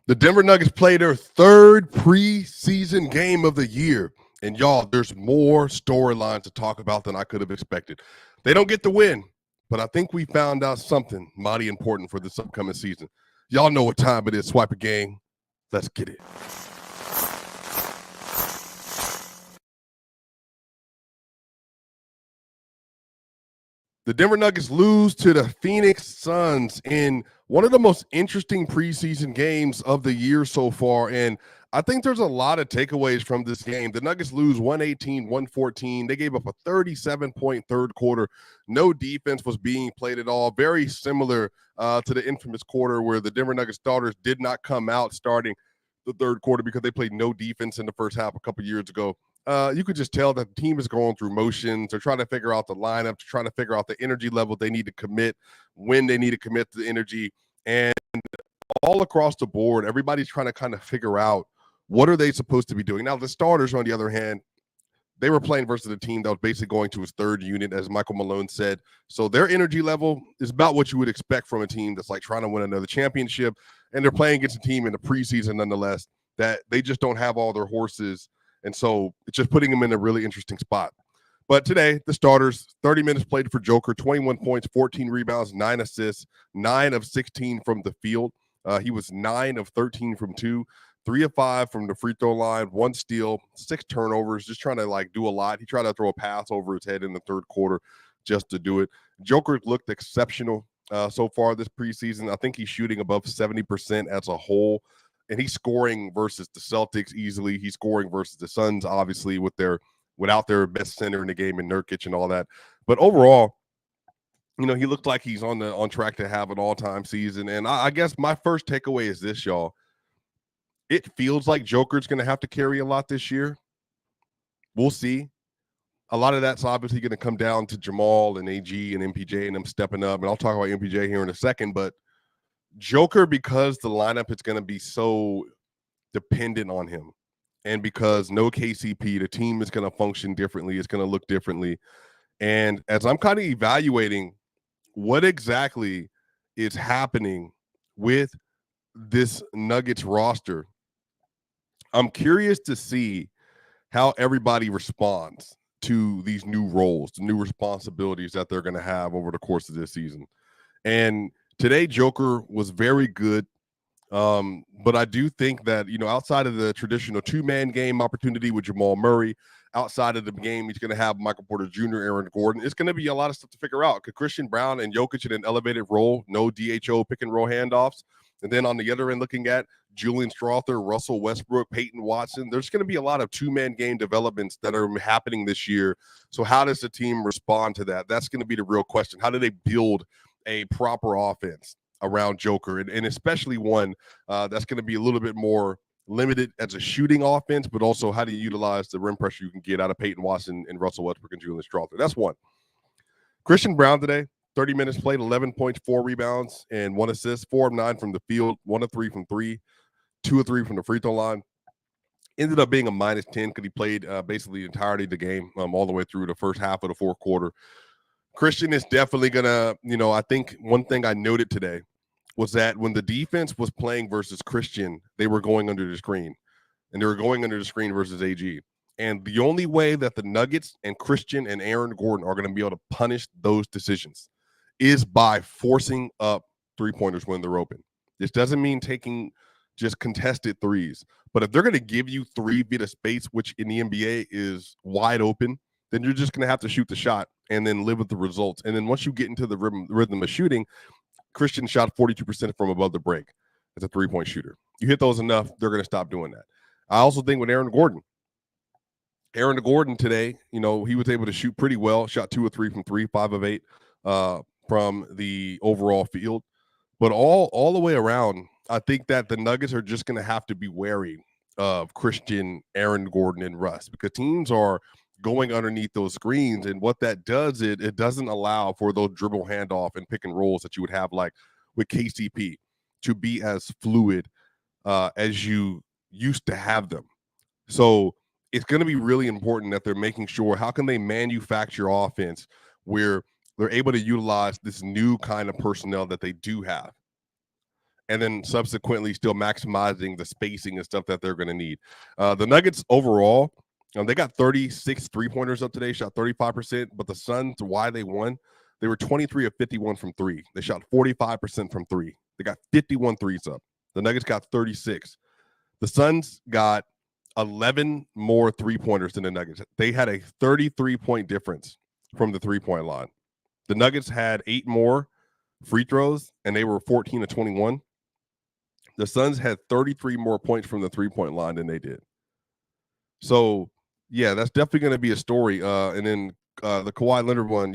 The Denver Nuggets play their third preseason game of the year. And y'all, there's more storylines to talk about than I could have expected. They don't get the win, but I think we found out something mighty important for this upcoming season. Y'all know what time it is, Swipa gang. Let's get it. The Denver Nuggets lose to the Phoenix Suns in one of the most interesting preseason games of the year so far. And I think there's a lot of takeaways from this game. The Nuggets lose 118-114. They gave up a 37-point third quarter. No defense was being played at all. Very similar to the infamous quarter where the Denver Nuggets starters did not come out starting the third quarter because they played no defense in the first half a couple years ago. You could just tell that the team is going through motions. They're trying to figure out the lineup, trying to figure out the energy level they need to commit, when they need to commit the energy. And all across the board, everybody's trying to kind of figure out what are they supposed to be doing. Now, the starters, on the other hand, they were playing versus a team that was basically going to its third unit, as Michael Malone said. So their energy level is about what you would expect from a team that's like trying to win another championship. And they're playing against a team in the preseason, nonetheless, that they just don't have all their horses. And so it's just putting them in a really interesting spot. But today, the starters, 30 minutes played for Joker, 21 points, 14 rebounds, 9 assists, 9 of 16 from the field. He was 9 of 13 from 2, 3 of 5 from the free throw line, 1 steal, 6 turnovers, just trying to like do a lot. He tried to throw a pass over his head in the third quarter just to do it. Joker looked exceptional so far this preseason. I think he's shooting above 70% as a whole. And he's scoring versus the Celtics easily. He's scoring versus the Suns, obviously, without their best center in the game in Nurkic and all that. But overall, he looked like he's on track to have an all-time season. And I guess my first takeaway is this, y'all. It feels like Joker's going to have to carry a lot this year. We'll see. A lot of that's obviously going to come down to Jamal and AG and MPJ and them stepping up. And I'll talk about MPJ here in a second, but Joker, because the lineup is going to be so dependent on him, and because no KCP, the team is going to function differently. It's going to look differently. And as I'm kind of evaluating what exactly is happening with this Nuggets roster, I'm curious to see how everybody responds to these new roles, the new responsibilities that they're going to have over the course of this season. And today, Joker was very good, but I do think that, outside of the traditional two-man game opportunity with Jamal Murray, outside of the game, he's going to have Michael Porter Jr., Aaron Gordon. It's going to be a lot of stuff to figure out. Could Christian Braun and Jokic in an elevated role, no DHO pick-and-roll handoffs? And then on the other end, looking at Julian Strawther, Russell Westbrook, Peyton Watson, there's going to be a lot of two-man game developments that are happening this year. So how does the team respond to that? That's going to be the real question. How do they build a proper offense around Joker, and especially one that's going to be a little bit more limited as a shooting offense, but also how do you utilize the rim pressure you can get out of Peyton Watson and Russell Westbrook and Julian Strawther? That's one. Christian Braun today, 30 minutes played, 11 points, 4 rebounds, and 1 assist, 4 of 9 from the field, 1 of 3 from 3, 2 of 3 from the free throw line. Ended up being a -10 because he played basically the entirety of the game, all the way through the first half of the fourth quarter. Christian is definitely going to, I think one thing I noted today was that when the defense was playing versus Christian, they were going under the screen. And they were going under the screen versus AG. And the only way that the Nuggets and Christian and Aaron Gordon are going to be able to punish those decisions is by forcing up three-pointers when they're open. This doesn't mean taking just contested threes. But if they're going to give you 3 feet of space, which in the NBA is wide open, then you're just going to have to shoot the shot and then live with the results. And then once you get into the rhythm of shooting, Christian shot 42% from above the break as a three-point shooter. You hit those enough, they're going to stop doing that. I also think with Aaron Gordon today, he was able to shoot pretty well, shot 2 of 3 from 3, 5 of 8 from the overall field. But all the way around, I think that the Nuggets are just going to have to be wary of Christian, Aaron Gordon, and Russ, because teams are going underneath those screens. And what that does, it doesn't allow for those dribble handoff and pick and rolls that you would have like with KCP to be as fluid as you used to have them. So it's going to be really important that they're making sure how can they manufacture offense where they're able to utilize this new kind of personnel that they do have. and then subsequently still maximizing the spacing and stuff that they're going to need. The Nuggets overall, they got 36 three-pointers up today, shot 35%, but the Suns, why they won, they were 23 of 51 from three. They shot 45% from three. They got 51 threes up. The Nuggets got 36. The Suns got 11 more three-pointers than the Nuggets. They had a 33-point difference from the three-point line. The Nuggets had 8 more free throws, and they were 14 to 21. The Suns had 33 more points from the three-point line than they did. So, yeah, that's definitely going to be a story. And then the Kawhi Leonard one,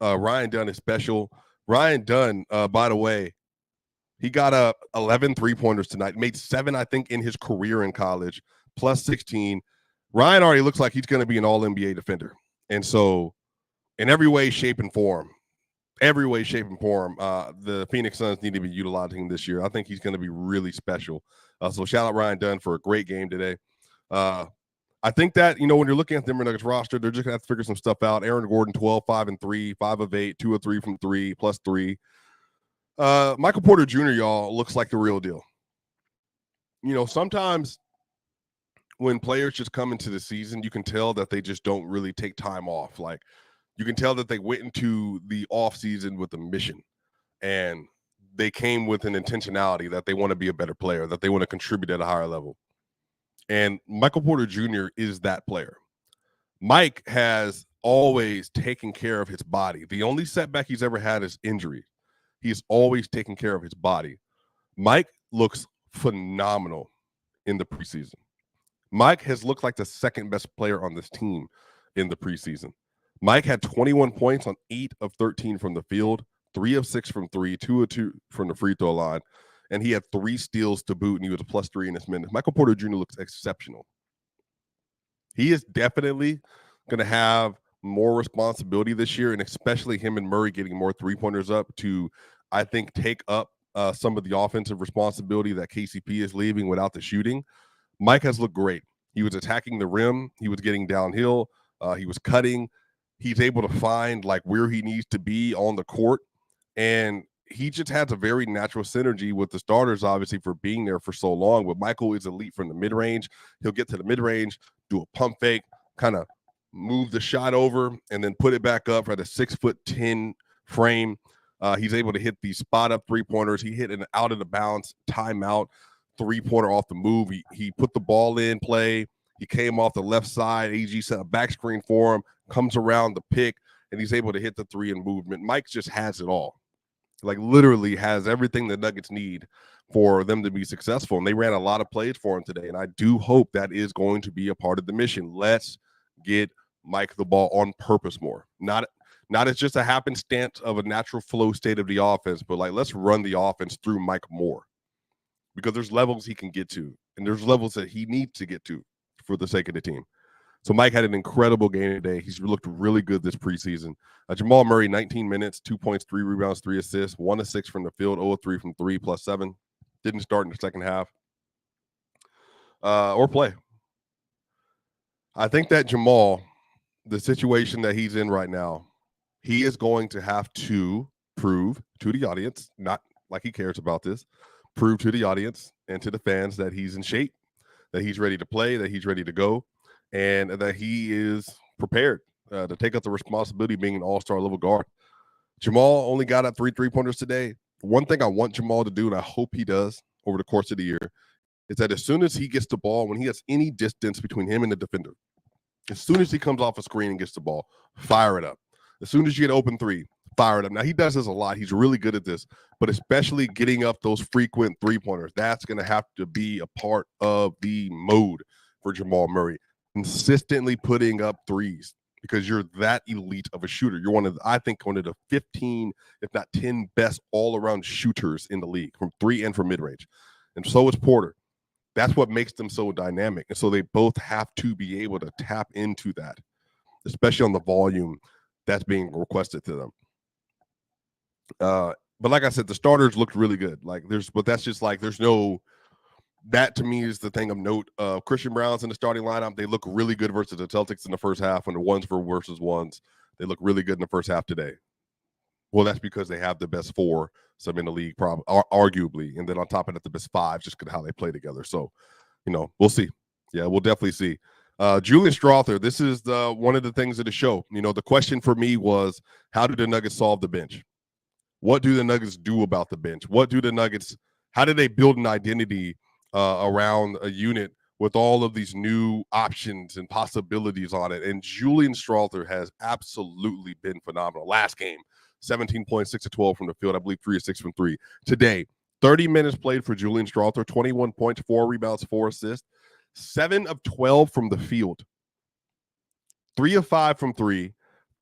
Ryan Dunn is special. Ryan Dunn, by the way, he got 11 three-pointers tonight, made 7, I think, in his career in college, plus 16. Ryan already looks like he's going to be an all-NBA defender. And so, in every way, shape, and form, the Phoenix Suns need to be utilizing him this year. I think he's going to be really special. So shout out Ryan Dunn for a great game today. I think that, when you're looking at the Denver Nuggets roster, they're just going to have to figure some stuff out. Aaron Gordon, 12, 5 and 3, 5 of 8, 2 of 3 from 3, plus 3. Michael Porter Jr., y'all, looks like the real deal. Sometimes when players just come into the season, you can tell that they just don't really take time off. Like, you can tell that they went into the offseason with a mission, and they came with an intentionality that they want to be a better player, that they want to contribute at a higher level. And Michael Porter Jr. is that player. Mike has always taken care of his body. The only setback he's ever had is injury. He's always taken care of his body. Mike looks phenomenal in the preseason. Mike has looked like the second best player on this team in the preseason. Mike had 21 points on 8 of 13 from the field, 3 of 6 from 3, 2 of 2 from the free throw line, and he had 3 steals to boot, and he was a plus 3 in his minutes. Michael Porter Jr. looks exceptional. He is definitely going to have more responsibility this year, and especially him and Murray getting more three-pointers up to, I think, take up some of the offensive responsibility that KCP is leaving without the shooting. Mike has looked great. He was attacking the rim. He was getting downhill. He was cutting. He's able to find where he needs to be on the court, and he just has a very natural synergy with the starters, obviously, for being there for so long. But Michael is elite from the mid-range. He'll get to the mid-range, do a pump fake, kind of move the shot over, and then put it back up at a 6'10" frame. He's able to hit these spot-up three-pointers. He hit an out-of-the-bounds timeout three-pointer off the move. He put the ball in play. He came off the left side. AG set a back screen for him, comes around the pick, and he's able to hit the three in movement. Mike just has it all. Literally has everything the Nuggets need for them to be successful. And they ran a lot of plays for him today. And I do hope that is going to be a part of the mission. Let's get Mike the ball on purpose more. Not as just a happenstance of a natural flow state of the offense, but let's run the offense through Mike more. Because there's levels he can get to, and there's levels that he needs to get to for the sake of the team. So Mike had an incredible game today. He's looked really good this preseason. Jamal Murray, 19 minutes, 2 points, 3 rebounds, 3 assists, 1 of 6 from the field, 0 of 3 from 3, plus 7. Didn't start in the second half or play. I think that Jamal, the situation that he's in right now, he is going to have to prove to the audience, not like he cares about this, prove to the audience and to the fans that he's in shape, that he's ready to play, that he's ready to go, and that he is prepared to take up the responsibility of being an all-star level guard. Jamal only got up 3 3-pointers today. One thing I want Jamal to do, and I hope he does over the course of the year, is that as soon as he gets the ball, when he has any distance between him and the defender, as soon as he comes off a screen and gets the ball, fire it up. As soon as you get open 3, fire it up. Now, he does this a lot. He's really good at this, but especially getting up those frequent three-pointers, that's going to have to be a part of the mode for Jamal Murray. Consistently putting up threes because you're that elite of a shooter. You're one of the 15, if not 10 best all-around shooters in the league from 3 and from mid-range. And so is Porter. That's what makes them so dynamic. And so they both have to be able to tap into that, especially on the volume that's being requested to them. But like I said, the starters looked really good. That to me is the thing of note. Christian Brown's in the starting lineup. They look really good versus the Celtics in the first half when the ones versus ones. They look really good in the first half today. Well, that's because they have the best four, some in the league, probably arguably, and then on top of that, the best five, just because how they play together. So, we'll see. Yeah, we'll definitely see. Julian Strawther, this is one of the things of the show. The question for me was, how do the Nuggets solve the bench? What do the Nuggets do about the bench? How do they build an identity around a unit with all of these new options and possibilities on it? And Julian Strawther has absolutely been phenomenal. Last game, 17 points, 6 of 12 from the field. I believe 3 of 6 from 3. Today, 30 minutes played for Julian Strawther, 21 points, 4 rebounds, 4 assists, 7 of 12 from the field, 3 of 5 from 3,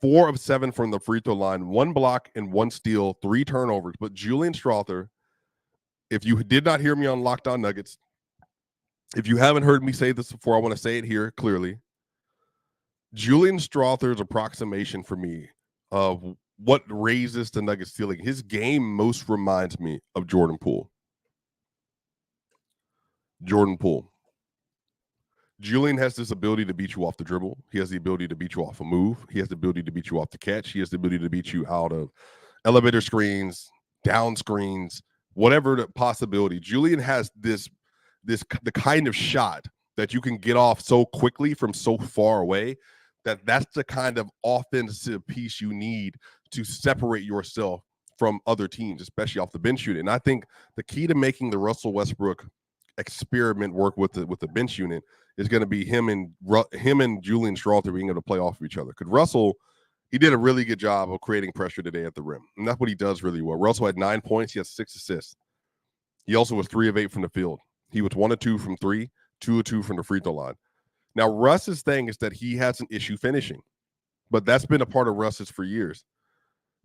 4 of 7 from the free throw line, 1 block and 1 steal, 3 turnovers. But Julian Strawther, if you did not hear me on Locked On Nuggets, if you haven't heard me say this before, I want to say it here clearly. Julian Strawther's approximation for me of what raises the Nuggets ceiling, his game most reminds me of Jordan Poole. Julian has this ability to beat you off the dribble. He has the ability to beat you off a move. He has the ability to beat you off the catch. He has the ability to beat you out of elevator screens, down screens, whatever the possibility. Julian has the kind of shot that you can get off so quickly from so far away that's the kind of offensive piece you need to separate yourself from other teams, especially off the bench unit. And I think the key to making the Russell Westbrook experiment work with the bench unit is going to be him and Julian Strawther being able to play off of each other. Because Russell, he did a really good job of creating pressure today at the rim, and that's what he does really well. Russell had 9 points. He has 6 assists. He also was 3 of 8 from the field. He was 1 of 2 from 3, 2 of 2 from the free throw line. Now, Russ's thing is that he has an issue finishing, but that's been a part of Russ's for years.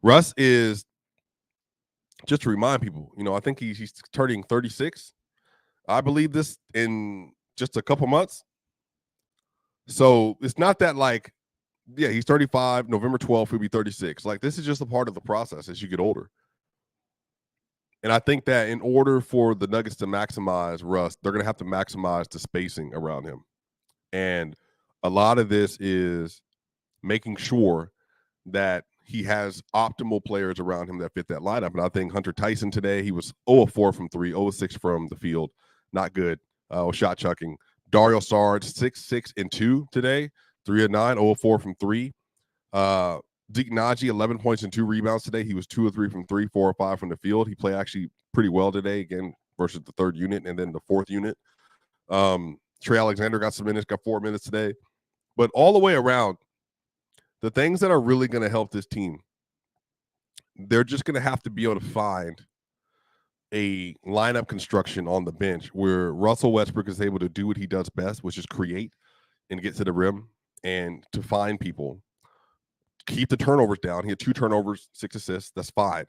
Russ is, just to remind people, I think he's turning 36. I believe this in just a couple months. So it's not that he's 35. November 12th, he'll be 36. This is just a part of the process as you get older. And I think that in order for the Nuggets to maximize Russ, they're going to have to maximize the spacing around him. And a lot of this is making sure that he has optimal players around him that fit that lineup. And I think Hunter Tyson today, he was 0 of 4 from 3, 0 of 6 from the field. Not good. Shot chucking. Dario Saric, 6, and 2 today, 3 of 9, 0 of 4 from 3. Zeke Naji, 11 points and 2 rebounds today. He was 2 of 3 from 3, 4 of 5 from the field. He played actually pretty well today, again, versus the third unit and then the fourth unit. Trey Alexander got some minutes, got 4 minutes today. But all the way around, the things that are really going to help this team, they're just going to have to be able to find a lineup construction on the bench where Russell Westbrook is able to do what he does best, which is create and get to the rim and to find people. Keep the turnovers down. He had 2 turnovers, 6 assists. That's fine.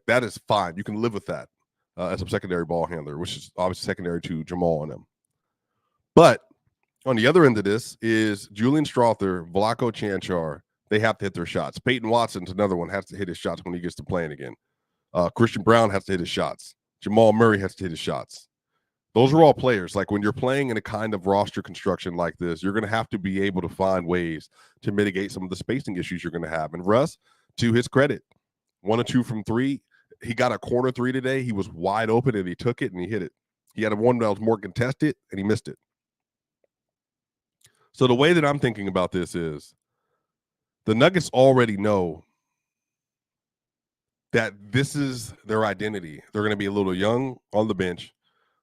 That is fine. You can live with that as a secondary ball handler, which is obviously secondary to Jamal and them. But on the other end of this is Julian Strawther, Vlatko Cancar. They have to hit their shots. Peyton Watson's another one, has to hit his shots when he gets to playing again. Christian Braun has to hit his shots. Jamal Murray has to hit his shots. Those are all players. When you're playing in a kind of roster construction like this, you're going to have to be able to find ways to mitigate some of the spacing issues you're going to have. And Russ, to his credit, 1 of 2 from 3. He got a corner 3 today. He was wide open, and he took it, and he hit it. He had one that was more contested, and he missed it. So the way that I'm thinking about this is the Nuggets already know that this is their identity. They're going to be a little young on the bench.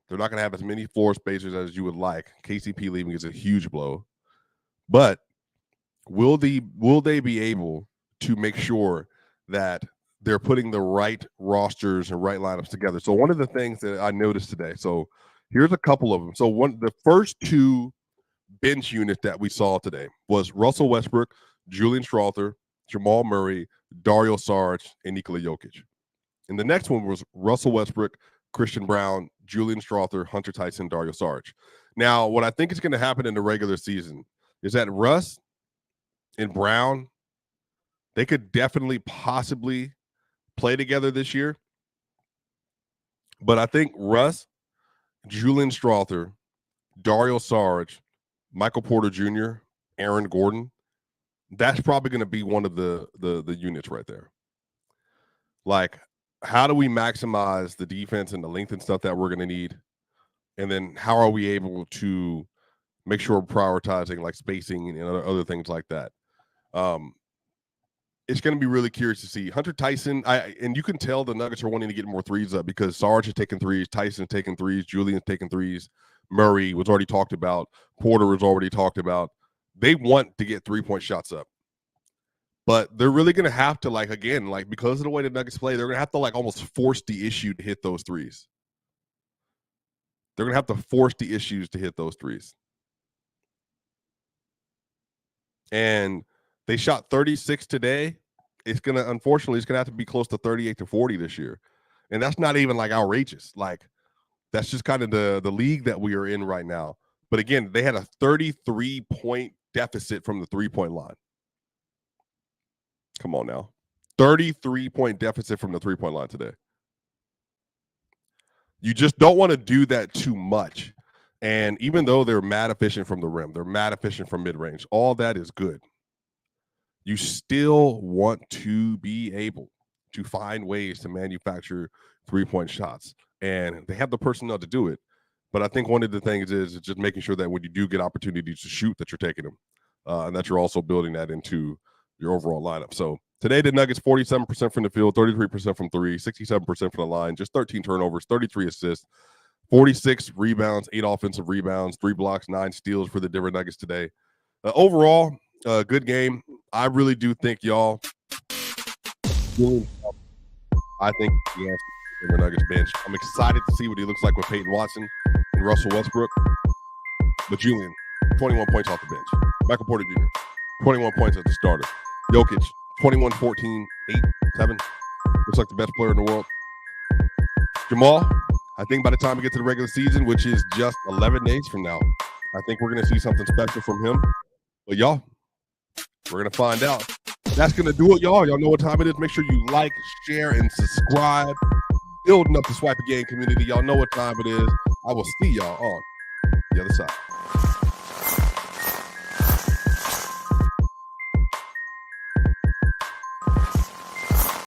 They're not going to have as many floor spacers as you would like. KCP leaving is a huge blow. But will they be able to make sure that they're putting the right rosters and right lineups together? So one of the things that I noticed today, so here's a couple of them. So the first 2 bench unit that we saw today was Russell Westbrook, Julian Strawther, Jamal Murray, Dario Saric, and Nikola Jokic. And the next one was Russell Westbrook, Christian Braun, Julian Strawther, Hunter Tyson, Dario Saric. Now, what I think is going to happen in the regular season is that Russ and Braun, they could definitely possibly play together this year. But I think Russ, Julian Strawther, Dario Saric, Michael Porter Jr., Aaron Gordon, that's probably going to be one of the units right there. Like, how do we maximize the defense and the length and stuff that we're going to need? And then how are we able to make sure we're prioritizing like spacing and other things like that? It's going to be really curious to see Hunter Tyson. And you can tell the Nuggets are wanting to get more threes up because Sarge is taking threes, Tyson's taking threes, Julian's taking threes, Murray was already talked about, Porter was already talked about. They want to get 3-point shots up, but they're really going to have to because of the way the Nuggets play, they're going to have to almost force the issue to hit those threes. They're going to have to force the issues to hit those threes. And they shot 36 today. Unfortunately, it's going to have to be close to 38 to 40 this year. And that's not even outrageous. That's just kind of the league that we are in right now. But again, they had a 33-point deficit from the 3-point line. Come on now. 33-point deficit from the 3-point line today. You just don't want to do that too much. And even though they're mad efficient from the rim, they're mad efficient from mid-range, all that is good. You still want to be able to find ways to manufacture 3-point shots. And they have the personnel to do it. But I think one of the things is just making sure that when you do get opportunities to shoot, that you're taking them. And that you're also building that into your overall lineup. So today, the Nuggets, 47% from the field, 33% from three, 67% from the line, just 13 turnovers, 33 assists, 46 rebounds, 8 offensive rebounds, 3 blocks, 9 steals for the Denver Nuggets today. Overall, good game. I really do think y'all. I think the answer is the Denver Nuggets bench. I'm excited to see what he looks like with Peyton Watson and Russell Westbrook. But Julian, 21 points off the bench. Michael Porter Jr., 21 points as the starter. Jokic, 21, 14, 8, 7. Looks like the best player in the world. Jamal, I think by the time we get to the regular season, which is just 11 days from now, I think we're going to see something special from him. But y'all, we're going to find out. That's going to do it, y'all. Y'all know what time it is. Make sure you like, share, and subscribe. Building up the Swipa Gang community. Y'all know what time it is. I will see y'all on the other side.